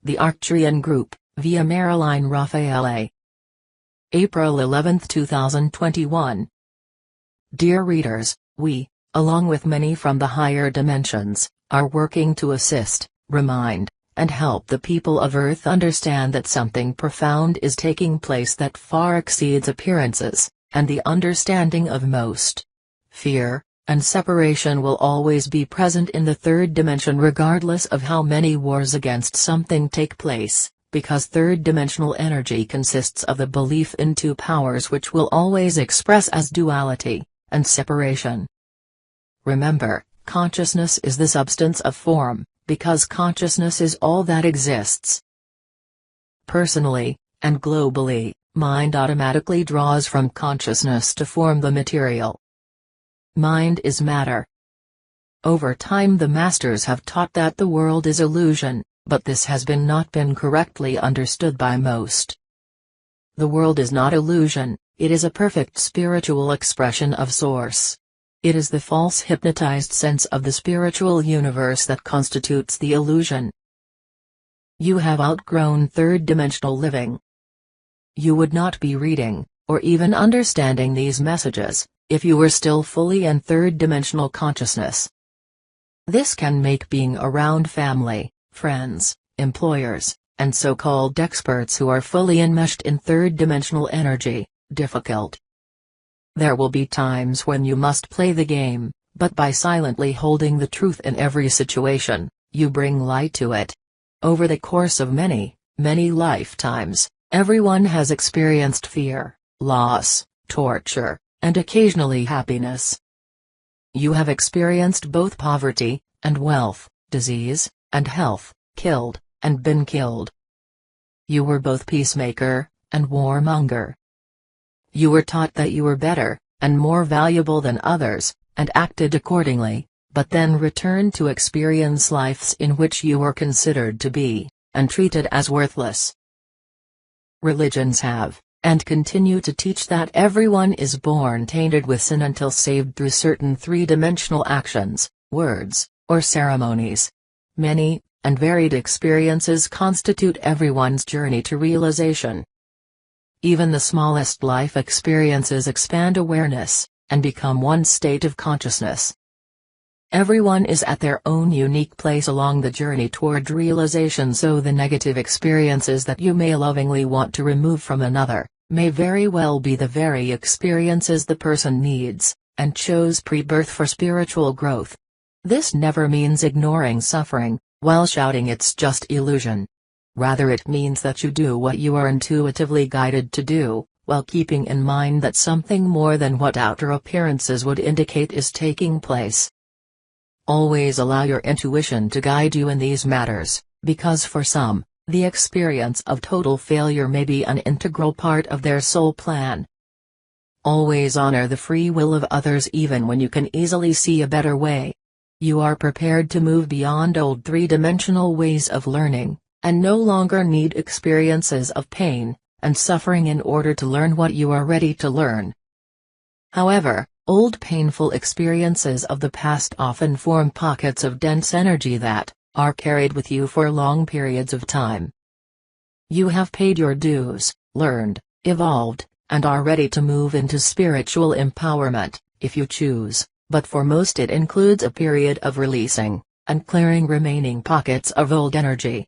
The Arcturian Group, via Marilyn Raffaele. April 11, 2021. Dear readers, we, along with many from the higher dimensions, are working to assist, remind, and help the people of Earth understand that something profound is taking place that far exceeds appearances, and the understanding of most. Fear and separation will always be present in the third dimension regardless of how many wars against something take place, because third-dimensional energy consists of the belief in two powers which will always express as duality and separation. Remember, consciousness is the substance of form, because consciousness is all that exists. Personally, and globally, mind automatically draws from consciousness to form the material. Mind is matter. Over time the masters have taught that the world is illusion, but this has not been correctly understood by most. The world is not illusion, it is a perfect spiritual expression of Source. It is the false hypnotized sense of the spiritual universe that constitutes the illusion. You have outgrown third-dimensional living. You would not be reading, or even understanding these messages, if you were still fully in third-dimensional consciousness. This can make being around family, friends, employers, and so-called experts who are fully enmeshed in third-dimensional energy, difficult. There will be times when you must play the game, but by silently holding the truth in every situation, you bring light to it. Over the course of many, many lifetimes, everyone has experienced fear, loss, torture, and occasionally happiness. You have experienced both poverty and wealth, disease and health, killed and been killed. You were both peacemaker and warmonger. You were taught that you were better and more valuable than others, and acted accordingly, but then returned to experience lives in which you were considered to be, and treated as worthless. Religions have, and continue to teach that everyone is born tainted with sin until saved through certain three-dimensional actions, words, or ceremonies. Many, and varied experiences constitute everyone's journey to realization. Even the smallest life experiences expand awareness, and become one state of consciousness. Everyone is at their own unique place along the journey toward realization, so the negative experiences that you may lovingly want to remove from another, may very well be the very experiences the person needs, and chose pre-birth for spiritual growth. This never means ignoring suffering, while shouting it's just illusion. Rather it means that you do what you are intuitively guided to do, while keeping in mind that something more than what outer appearances would indicate is taking place. Always allow your intuition to guide you in these matters, because for some, the experience of total failure may be an integral part of their soul plan. Always honor the free will of others even when you can easily see a better way. You are prepared to move beyond old three-dimensional ways of learning, and no longer need experiences of pain and suffering in order to learn what you are ready to learn. However, old painful experiences of the past often form pockets of dense energy that are carried with you for long periods of time. You have paid your dues, learned, evolved, and are ready to move into spiritual empowerment, if you choose, but for most it includes a period of releasing and clearing remaining pockets of old energy.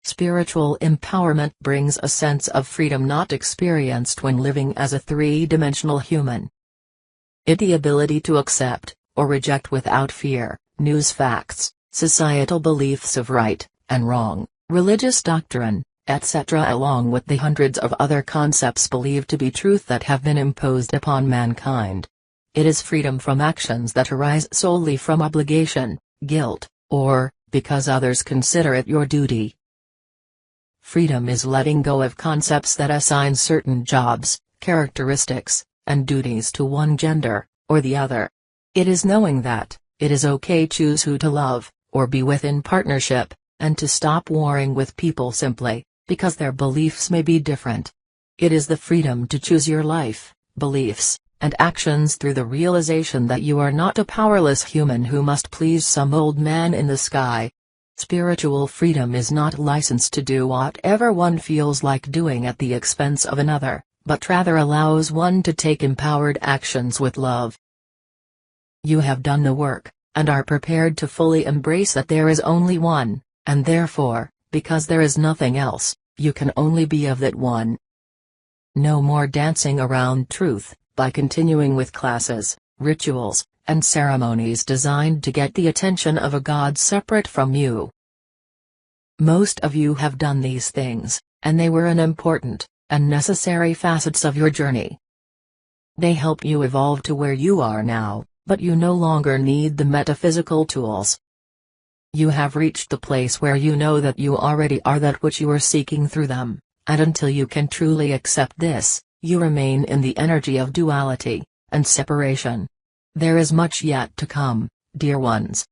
Spiritual empowerment brings a sense of freedom not experienced when living as a three-dimensional human. The ability to accept, or reject without fear, news facts, societal beliefs of right and wrong, religious doctrine, etc., along with the hundreds of other concepts believed to be truth that have been imposed upon mankind. It is freedom from actions that arise solely from obligation, guilt, or because others consider it your duty. Freedom is letting go of concepts that assign certain jobs, characteristics, and duties to one gender or the other. It is knowing that it is okay to choose who to love or be with in partnership, and to stop warring with people simply because their beliefs may be different. It is the freedom to choose your life, beliefs, and actions through the realization that you are not a powerless human who must please some old man in the sky. Spiritual freedom is not licensed to do whatever one feels like doing at the expense of another, but rather allows one to take empowered actions with love. You have done the work, and are prepared to fully embrace that there is only one, and therefore, because there is nothing else, you can only be of that one. No more dancing around truth, by continuing with classes, rituals, and ceremonies designed to get the attention of a God separate from you. Most of you have done these things, and they were an important and necessary facets of your journey. They help you evolve to where you are now, but you no longer need the metaphysical tools. You have reached the place where you know that you already are that which you are seeking through them, and until you can truly accept this, you remain in the energy of duality and separation. There is much yet to come, dear ones.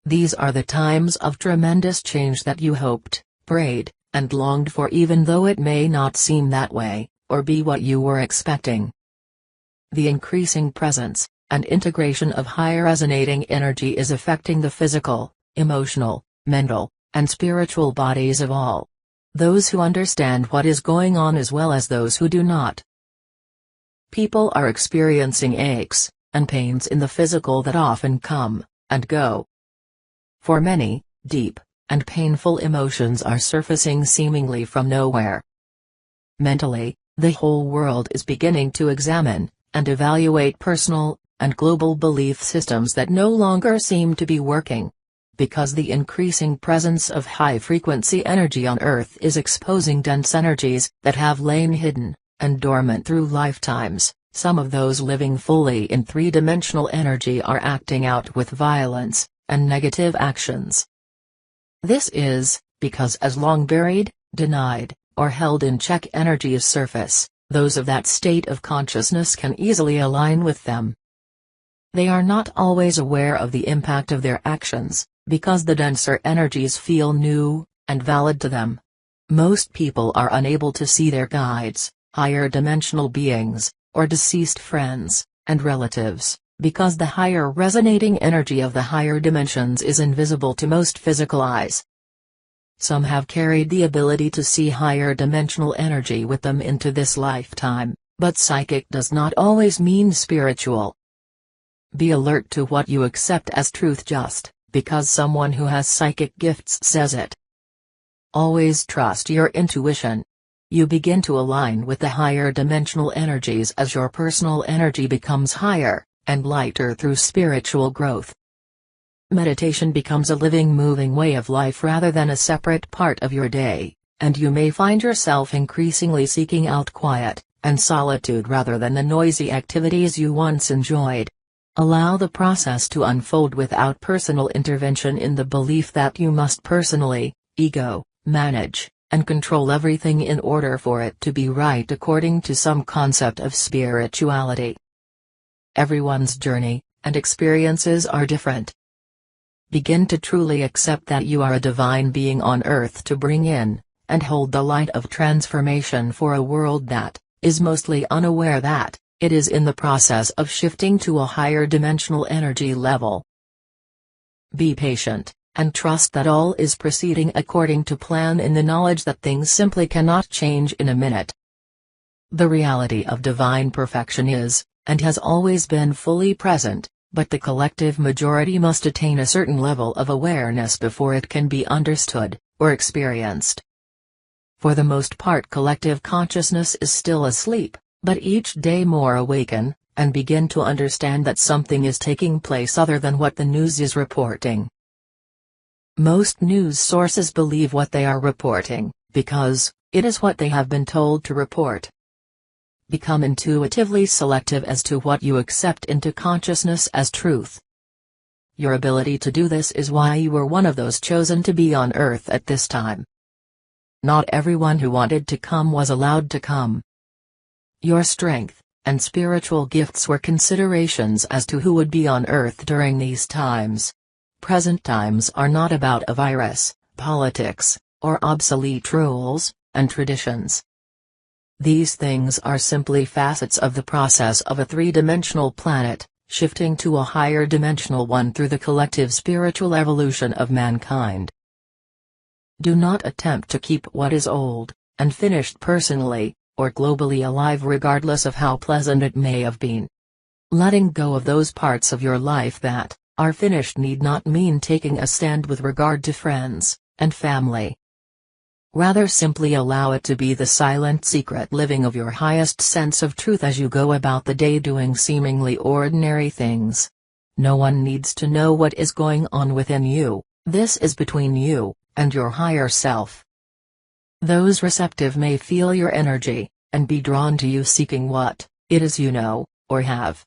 These are the times of tremendous change that you hoped, prayed, and longed for, even though it may not seem that way, or be what you were expecting. The increasing presence and integration of higher resonating energy is affecting the physical, emotional, mental, and spiritual bodies of all. Those who understand what is going on as well as those who do not. People are experiencing aches and pains in the physical that often come and go. For many, deep and painful emotions are surfacing seemingly from nowhere. Mentally, the whole world is beginning to examine and evaluate personal and global belief systems that no longer seem to be working. Because the increasing presence of high-frequency energy on Earth is exposing dense energies that have lain hidden and dormant through lifetimes, some of those living fully in three-dimensional energy are acting out with violence and negative actions. This is because as long buried, denied, or held in check energies surface, those of that state of consciousness can easily align with them. They are not always aware of the impact of their actions, because the denser energies feel new and valid to them. Most people are unable to see their guides, higher dimensional beings, or deceased friends and relatives, because the higher resonating energy of the higher dimensions is invisible to most physical eyes. Some have carried the ability to see higher dimensional energy with them into this lifetime, but psychic does not always mean spiritual. Be alert to what you accept as truth just because someone who has psychic gifts says it. Always trust your intuition. You begin to align with the higher dimensional energies as your personal energy becomes higher and lighter through spiritual growth. Meditation becomes a living, moving way of life rather than a separate part of your day, and you may find yourself increasingly seeking out quiet and solitude rather than the noisy activities you once enjoyed. Allow the process to unfold without personal intervention in the belief that you must personally, manage, and control everything in order for it to be right according to some concept of spirituality. Everyone's journey and experiences are different. Begin to truly accept that you are a divine being on Earth to bring in and hold the light of transformation for a world that is mostly unaware that it is in the process of shifting to a higher dimensional energy level. Be patient, and trust that all is proceeding according to plan in the knowledge that things simply cannot change in a minute. The reality of divine perfection is, and has always been fully present, but the collective majority must attain a certain level of awareness before it can be understood, or experienced. For the most part, collective consciousness is still asleep. But each day more awaken, and begin to understand that something is taking place other than what the news is reporting. Most news sources believe what they are reporting, because it is what they have been told to report. Become intuitively selective as to what you accept into consciousness as truth. Your ability to do this is why you were one of those chosen to be on Earth at this time. Not everyone who wanted to come was allowed to come. Your strength and spiritual gifts were considerations as to who would be on Earth during these times. Present times are not about a virus, politics, or obsolete rules and traditions. These things are simply facets of the process of a three-dimensional planet shifting to a higher dimensional one through the collective spiritual evolution of mankind. Do not attempt to keep what is old and finished personally or globally alive, regardless of how pleasant it may have been. Letting go of those parts of your life that are finished need not mean taking a stand with regard to friends and family. Rather, simply allow it to be the silent secret living of your highest sense of truth as you go about the day doing seemingly ordinary things. No one needs to know what is going on within you. This is between you and your higher self. Those receptive may feel your energy and be drawn to you, seeking what it is you know or have.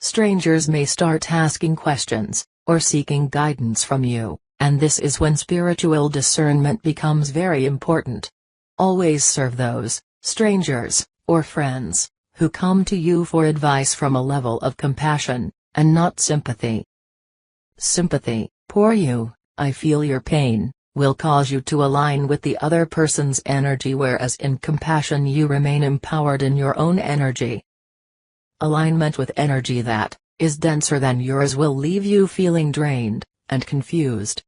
Strangers may start asking questions or seeking guidance from you, and this is when spiritual discernment becomes very important. Always serve those strangers or friends who come to you for advice from a level of compassion and not sympathy. Sympathy, poor you, I feel your pain, will cause you to align with the other person's energy, whereas in compassion you remain empowered in your own energy. Alignment with energy that is denser than yours will leave you feeling drained and confused.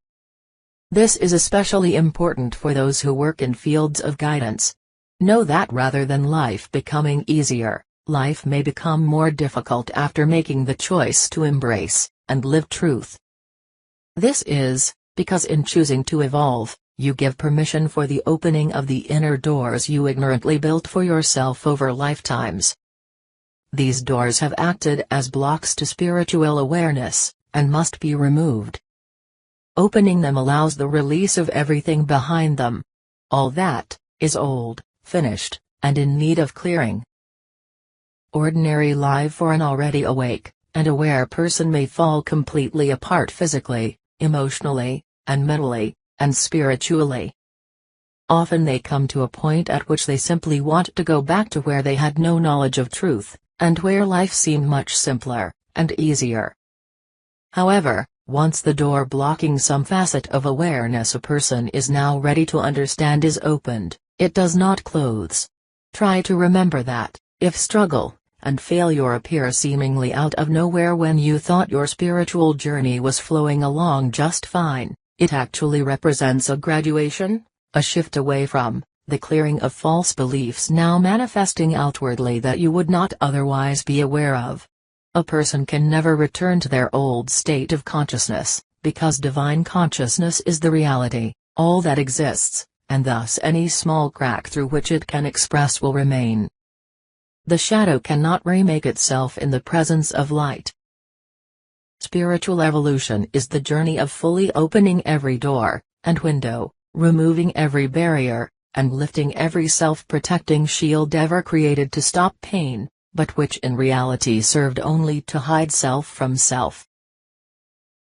This is especially important for those who work in fields of guidance. Know that rather than life becoming easier, life may become more difficult after making the choice to embrace and live truth. This is because in choosing to evolve, you give permission for the opening of the inner doors you ignorantly built for yourself over lifetimes. These doors have acted as blocks to spiritual awareness, and must be removed. Opening them allows the release of everything behind them. All that is old, finished, and in need of clearing. Ordinary life for an already awake and aware person may fall completely apart physically, emotionally, and mentally, and spiritually. Often they come to a point at which they simply want to go back to where they had no knowledge of truth, and where life seemed much simpler and easier. However, once the door blocking some facet of awareness a person is now ready to understand is opened, it does not close. Try to remember that, if struggle and failure appear seemingly out of nowhere when you thought your spiritual journey was flowing along just fine, it actually represents a graduation, a shift away from the clearing of false beliefs now manifesting outwardly that you would not otherwise be aware of. A person can never return to their old state of consciousness, because divine consciousness is the reality, all that exists, and thus any small crack through which it can express will remain. The shadow cannot remake itself in the presence of light. Spiritual evolution is the journey of fully opening every door and window, removing every barrier, and lifting every self-protecting shield ever created to stop pain, but which in reality served only to hide self from self.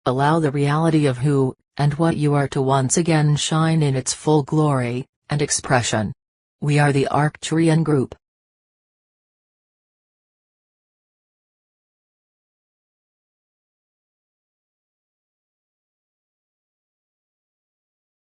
Allow the reality of who and what you are to once again shine in its full glory and expression. We are the Arcturian group,